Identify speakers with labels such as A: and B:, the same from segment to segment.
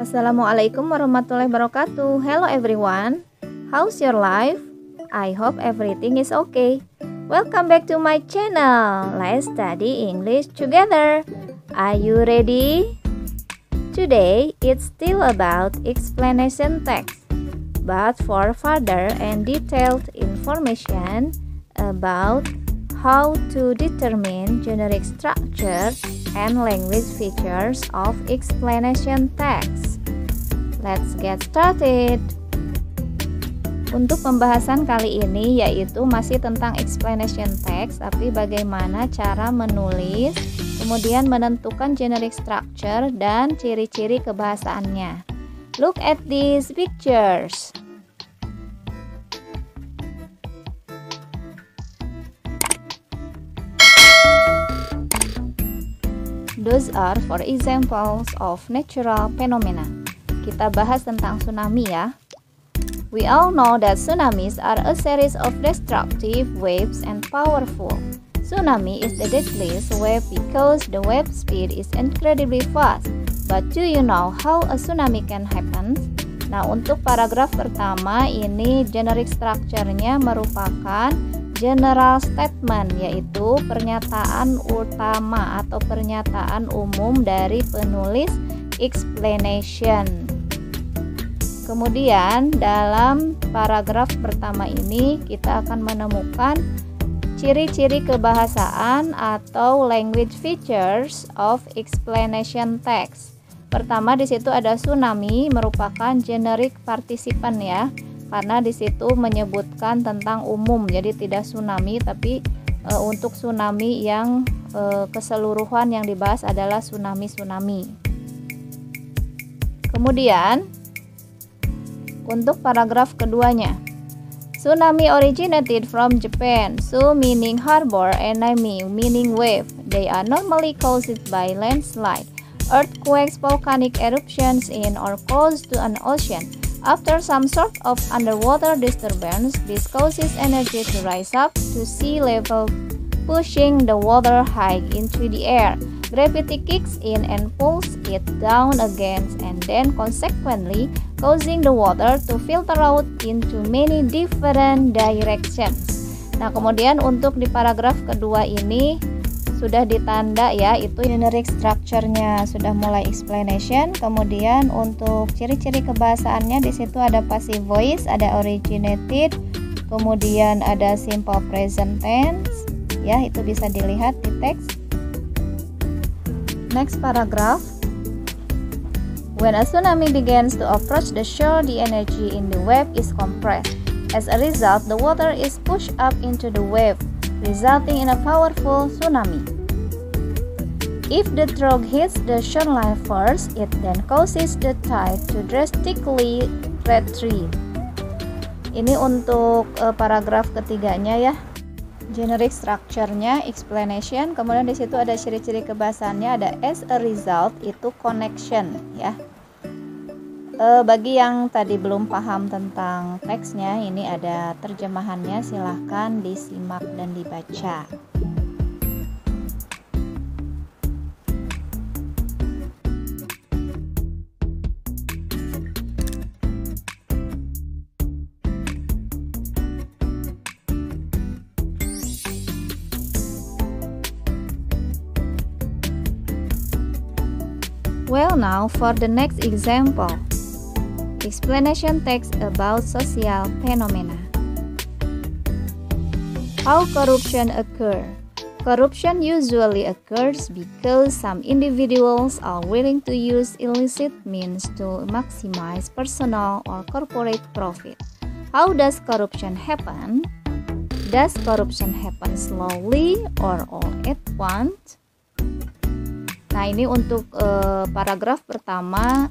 A: Assalamualaikum warahmatullahi wabarakatuh. Hello everyone. How's your life? I hope everything is okay. Welcome back to my channel. Let's study English together. Are you ready? Today it's still about explanation text, but for further and detailed information about how to determine generic structure and language features of explanation text. Let's get started. Untuk pembahasan kali ini yaitu masih tentang explanation text, tapi bagaimana cara menulis, kemudian menentukan generic structure dan ciri-ciri kebahasaannya. Look at these pictures. Those are for examples of natural phenomena. Kita bahas tentang tsunami ya. We all know that tsunamis are a series of destructive waves and powerful. Tsunami is the deadliest wave because the wave speed is incredibly fast. But do you know how a tsunami can happen? Nah, untuk paragraf pertama ini generic structure-nya merupakan general statement, yaitu pernyataan utama atau pernyataan umum dari penulis explanation. Kemudian dalam paragraf pertama ini kita akan menemukan ciri-ciri kebahasaan atau language features of explanation text. Pertama di situ ada tsunami merupakan generic participant ya. Karena di situ menyebutkan tentang umum, jadi tidak tsunami, tapi untuk tsunami yang keseluruhan yang dibahas adalah tsunami. Kemudian untuk paragraf keduanya, tsunami originated from Japan, Tsu meaning harbor and Nami meaning wave. They are normally caused by landslide, earthquakes, volcanic eruptions in or close to an ocean. After some sort of underwater disturbance, this causes energy to rise up to sea level, pushing the water high into the air. Gravity kicks in and pulls it down again, and then consequently causing the water to filter out into many different directions. Nah, kemudian untuk di paragraf kedua ini sudah ditanda ya, itu generic structure-nya sudah mulai explanation. Kemudian untuk ciri-ciri kebahasaannya di situ ada passive voice, ada originated, kemudian ada simple present tense ya, itu bisa dilihat di teks. Next paragraph. When a tsunami begins to approach the shore, the energy in the wave is compressed. As a result, the water is pushed up into the wave, resulting in a powerful tsunami. If the trough hits the shoreline first, it then causes the tide to drastically retreat. Ini untuk paragraf ketiganya ya. Generic structure-nya explanation, kemudian di situ ada ciri-ciri kebahasaannya, ada as a result itu connection ya. Bagi yang tadi belum paham tentang teksnya, ini ada terjemahannya, silahkan disimak dan dibaca. Well, now for the next example. Explanation text about social phenomena. How corruption occur? Corruption usually occurs because some individuals are willing to use illicit means to maximize personal or corporate profit. How does corruption happen? Does corruption happen slowly or all at once? Nah, ini untuk paragraf pertama.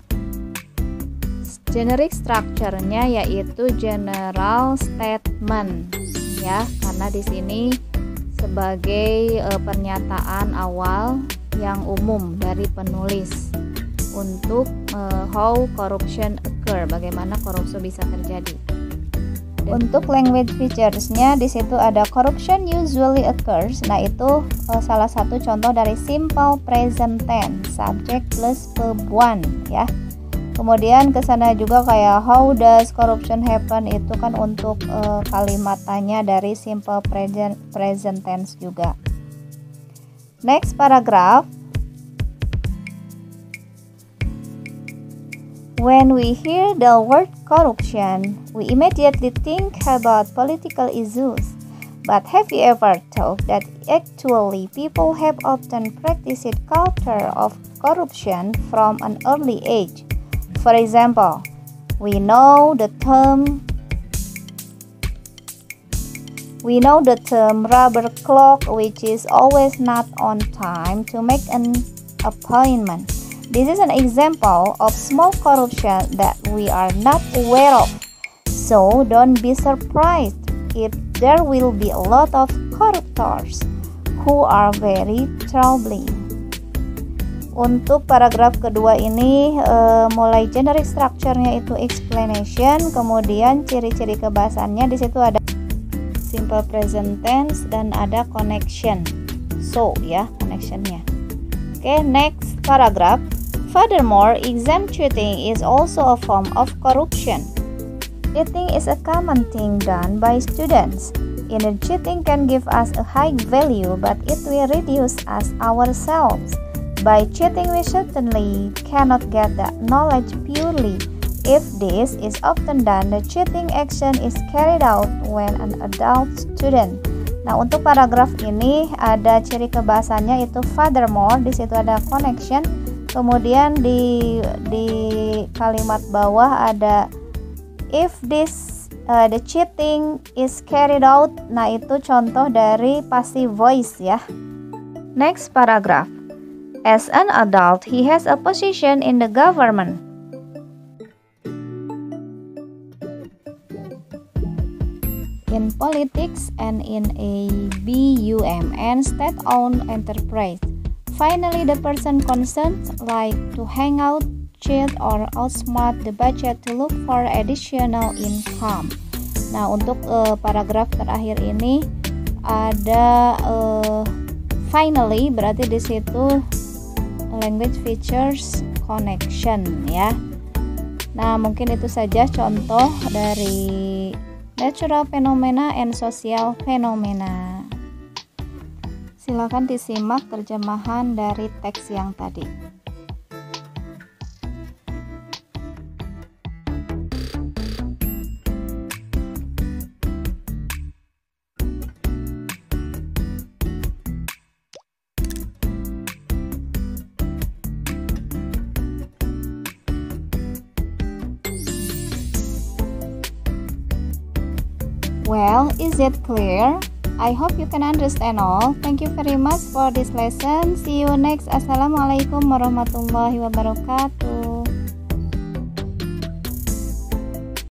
A: Generic structure-nya yaitu general statement ya, karena di sini sebagai pernyataan awal yang umum dari penulis untuk how corruption occur, bagaimana korupsi bisa terjadi. Untuk language features-nya di situ ada corruption usually occurs. Nah, itu salah satu contoh dari simple present tense, subject plus verb one ya. Kemudian kesana juga kayak how does corruption happen, itu kan untuk kalimat tanya dari simple present tense juga. Next paragraph. When we hear the word corruption, we immediately think about political issues. But have you ever thought that actually people have often practiced culture of corruption from an early age? For example, we know the term rubber clock, which is always not on time to make an appointment. This is an example of small corruption that we are not aware of. So don't be surprised if there will be a lot of corruptors who are very troubling. Untuk paragraf kedua ini mulai generic structure-nya itu explanation, kemudian ciri-ciri kebahasannya di situ ada simple present tense dan ada connection. So ya, connectionnya. Okay, next paragraph. Furthermore, exam cheating is also a form of corruption. Cheating is a common thing done by students. Inner cheating can give us a high value, but it will reduce us ourselves. By cheating, we certainly cannot get that knowledge purely. If this is often done, the cheating action is carried out when an adult student. Nah, untuk paragraf ini ada ciri kebahasannya itu furthermore, di situ ada connection. Kemudian di kalimat bawah ada if this the cheating is carried out. Nah, itu contoh dari passive voice ya. Next paragraph. As an adult, he has a position in the government. In politics and in a BUMN state-owned enterprise. Finally, the person concerned like to hang out, cheat, or outsmart the budget to look for additional income. Nah, untuk paragraf terakhir ini ada finally, berarti di situ language features connection ya. Nah, mungkin itu saja contoh dari natural phenomena and social phenomena. Silakan disimak terjemahan dari teks yang tadi. Well, is it clear? I hope you can understand all. Thank you very much for this lesson. See you next. Assalamualaikum warahmatullahi wabarakatuh.